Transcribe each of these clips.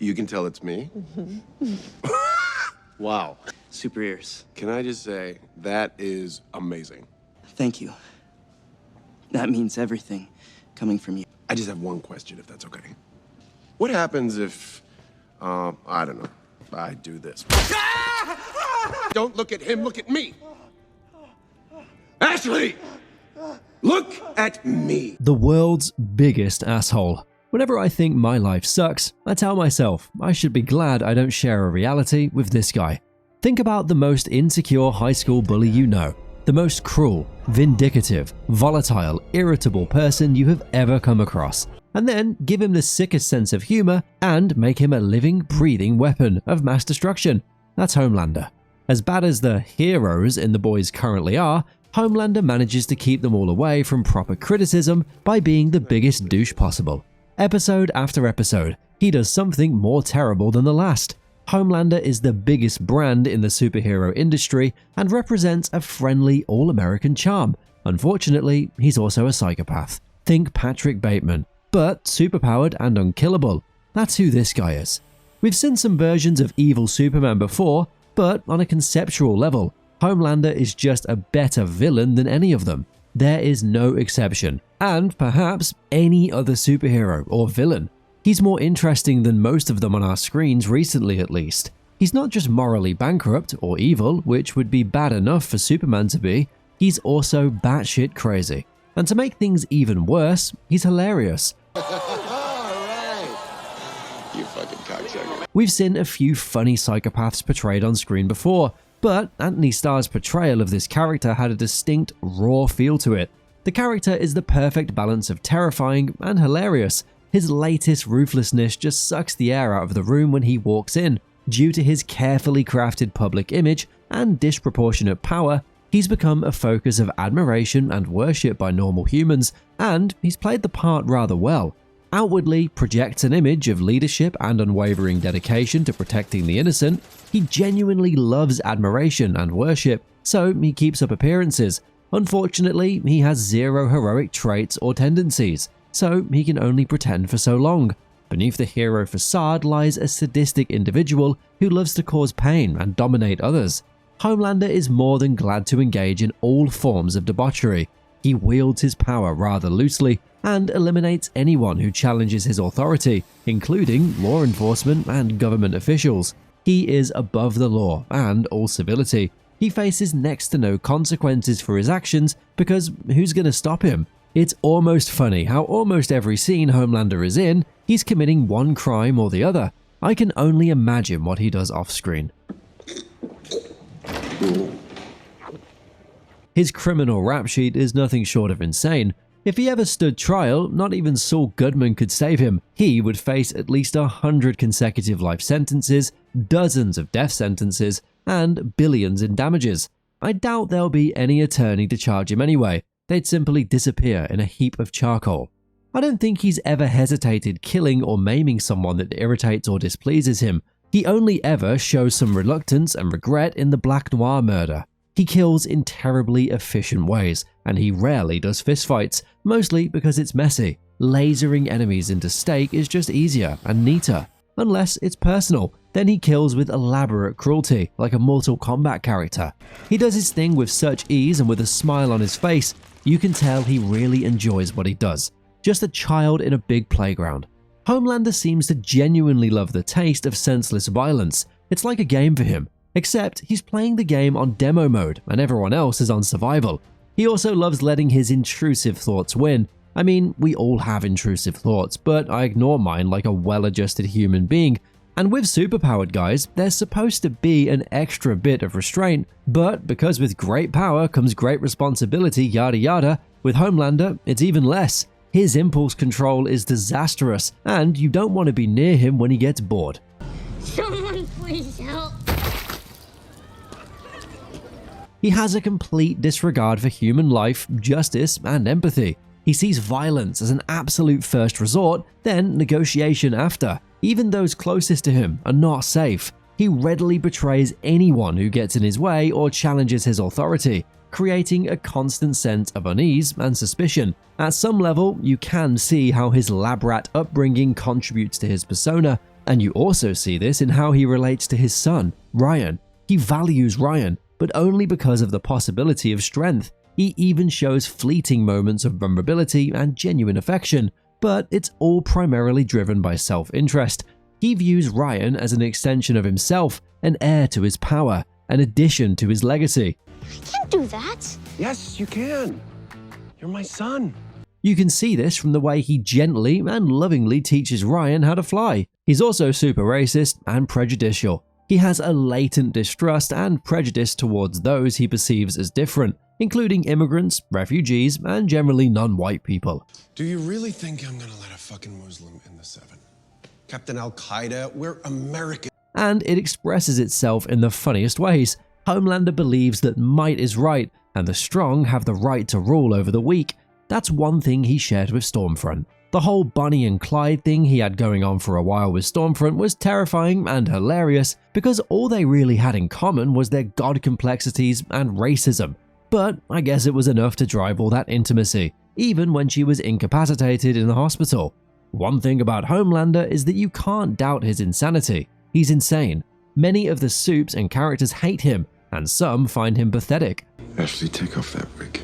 You can tell it's me? Wow. Super ears. Can I just say, that is amazing. Thank you. That means everything coming from you. I just have one question, if that's okay. What happens if, I don't know, I do this? Don't look at him, look at me! Ashley! Look at me! The world's biggest asshole. Whenever I think my life sucks, I tell myself I should be glad I don't share a reality with this guy. Think about the most insecure high school bully you know, the most cruel, vindictive, volatile, irritable person you have ever come across, and then give him the sickest sense of humor and make him a living, breathing weapon of mass destruction. That's Homelander. As bad as the heroes in The Boys currently are, Homelander manages to keep them all away from proper criticism by being the biggest douche possible. Episode after episode, he does something more terrible than the last. Homelander is the biggest brand in the superhero industry and represents a friendly, all-American charm. Unfortunately, he's also a psychopath. Think Patrick Bateman, but superpowered and unkillable. That's who this guy is. We've seen some versions of evil Superman before, but on a conceptual level, Homelander is just a better villain than any of them. There is no exception, and perhaps any other superhero or villain. He's more interesting than most of them on our screens recently at least. He's not just morally bankrupt or evil, which would be bad enough for Superman to be, he's also batshit crazy. And to make things even worse, he's hilarious. You fucking cocksucker. We've seen a few funny psychopaths portrayed on screen before, but Anthony Starr's portrayal of this character had a distinct, raw feel to it. The character is the perfect balance of terrifying and hilarious. His latest ruthlessness just sucks the air out of the room when he walks in. Due to his carefully crafted public image and disproportionate power, he's become a focus of admiration and worship by normal humans, and he's played the part rather well. Outwardly projects an image of leadership and unwavering dedication to protecting the innocent, he genuinely loves admiration and worship, so he keeps up appearances. Unfortunately, he has zero heroic traits or tendencies, so he can only pretend for so long. Beneath the hero facade lies a sadistic individual who loves to cause pain and dominate others. Homelander is more than glad to engage in all forms of debauchery. He wields his power rather loosely and eliminates anyone who challenges his authority, including law enforcement and government officials. He is above the law and all civility. He faces next to no consequences for his actions because who's gonna stop him? It's almost funny how almost every scene Homelander is in, he's committing one crime or the other. I can only imagine what he does off-screen. His criminal rap sheet is nothing short of insane. If he ever stood trial, not even Saul Goodman could save him. He would face at least 100 consecutive life sentences, dozens of death sentences, and billions in damages. I doubt there'll be any attorney to charge him anyway. They'd simply disappear in a heap of charcoal. I don't think he's ever hesitated killing or maiming someone that irritates or displeases him. He only ever shows some reluctance and regret in the Black Noir murder. He kills in terribly efficient ways, and he rarely does fistfights, mostly because it's messy. Lasering enemies into steak is just easier and neater. Unless it's personal, then he kills with elaborate cruelty, like a Mortal Kombat character. He does his thing with such ease and with a smile on his face, you can tell he really enjoys what he does. Just a child in a big playground. Homelander seems to genuinely love the taste of senseless violence. It's like a game for him. Except he's playing the game on demo mode and everyone else is on survival. He also loves letting his intrusive thoughts win. I mean, we all have intrusive thoughts, but I ignore mine like a well-adjusted human being. And with superpowered guys, there's supposed to be an extra bit of restraint, but because with great power comes great responsibility, yada yada, with Homelander, it's even less. His impulse control is disastrous, and you don't want to be near him when he gets bored. Someone please help. He has a complete disregard for human life, justice, and empathy. He sees violence as an absolute first resort, then negotiation after. Even those closest to him are not safe. He readily betrays anyone who gets in his way or challenges his authority, creating a constant sense of unease and suspicion. At some level, you can see how his lab rat upbringing contributes to his persona, And you also see this in how he relates to his son, Ryan. He values Ryan, but only because of the possibility of strength. He even shows fleeting moments of vulnerability and genuine affection, but it's all primarily driven by self-interest. He views Ryan as an extension of himself, an heir to his power, an addition to his legacy. I can't do that. Yes, you can. You're my son. You can see this from the way he gently and lovingly teaches Ryan how to fly. He's also super racist and prejudicial. He has a latent distrust and prejudice towards those he perceives as different, including immigrants, refugees, and generally non-white people. Do you really think I'm gonna let a fucking Muslim in the 7? Captain Al-Qaeda, we're American. And it expresses itself in the funniest ways. Homelander believes that might is right, and the strong have the right to rule over the weak. That's one thing he shared with Stormfront. The whole Bonnie and Clyde thing he had going on for a while with Stormfront was terrifying and hilarious because all they really had in common was their god complexities and racism. But I guess it was enough to drive all that intimacy, even when she was incapacitated in the hospital. One thing about Homelander is that you can't doubt his insanity. He's insane. Many of the supes and characters hate him, and some find him pathetic. Ashley, take off that wig.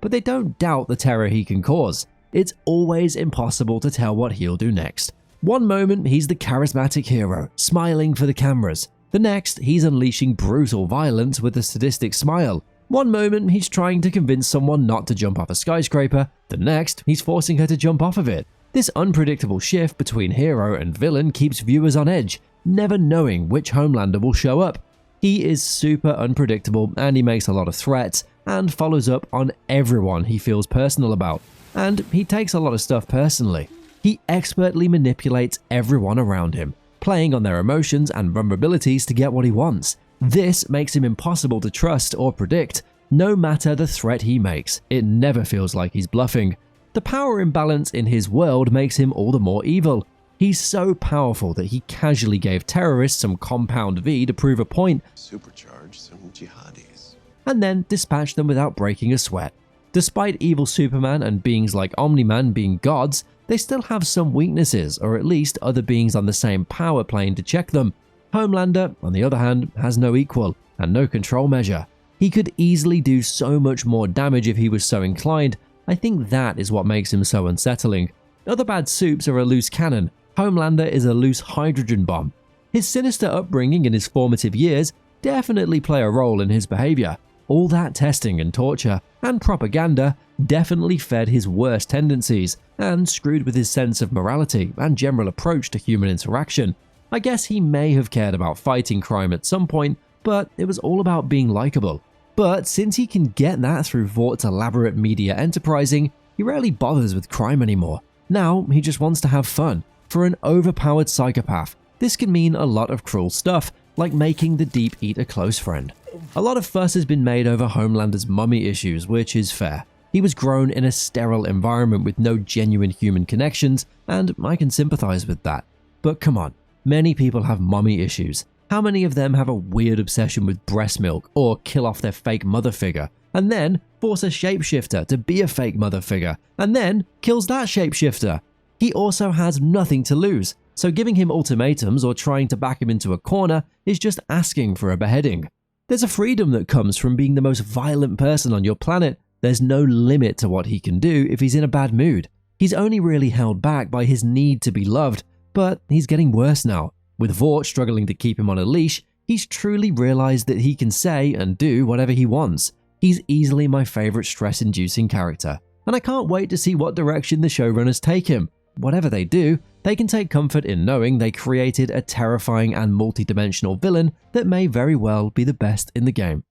But they don't doubt the terror he can cause. It's always impossible to tell what he'll do next. One moment, he's the charismatic hero, smiling for the cameras. The next, he's unleashing brutal violence with a sadistic smile. One moment, he's trying to convince someone not to jump off a skyscraper. The next, he's forcing her to jump off of it. This unpredictable shift between hero and villain keeps viewers on edge, never knowing which Homelander will show up. He is super unpredictable, and he makes a lot of threats and follows up on everyone he feels personal about. And he takes a lot of stuff personally. He expertly manipulates everyone around him, playing on their emotions and vulnerabilities to get what he wants. This makes him impossible to trust or predict. No matter the threat he makes, it never feels like he's bluffing. The power imbalance in his world makes him all the more evil. He's so powerful that he casually gave terrorists some compound V to prove a point, Supercharge some jihadis. and then dispatch them without breaking a sweat. Despite evil Superman and beings like Omni-Man being gods, they still have some weaknesses, or at least other beings on the same power plane to check them. Homelander, on the other hand, has no equal and no control measure. He could easily do so much more damage if he was so inclined. I think that is what makes him so unsettling. Other bad supes are a loose cannon. Homelander is a loose hydrogen bomb. His sinister upbringing in his formative years definitely play a role in his behavior. All that testing and torture and propaganda definitely fed his worst tendencies and screwed with his sense of morality and general approach to human interaction. I guess he may have cared about fighting crime at some point, but it was all about being likable. But since he can get that through Vort's elaborate media enterprising, he rarely bothers with crime anymore. Now he just wants to have fun. For an overpowered psychopath, this can mean a lot of cruel stuff, like making the Deep eat a close friend. A lot of fuss has been made over Homelander's mummy issues, which is fair. He was grown in a sterile environment with no genuine human connections, and I can sympathize with that. But come on, many people have mummy issues. How many of them have a weird obsession with breast milk or kill off their fake mother figure, and then force a shapeshifter to be a fake mother figure, and then kills that shapeshifter? He also has nothing to lose, so giving him ultimatums or trying to back him into a corner is just asking for a beheading. There's a freedom that comes from being the most violent person on your planet. There's no limit to what he can do if he's in a bad mood. He's only really held back by his need to be loved, but he's getting worse now. With Vort struggling to keep him on a leash, he's truly realized that he can say and do whatever he wants. He's easily my favorite stress-inducing character, and I can't wait to see what direction the showrunners take him. Whatever they do, they can take comfort in knowing they created a terrifying and multi-dimensional villain that may very well be the best in the game.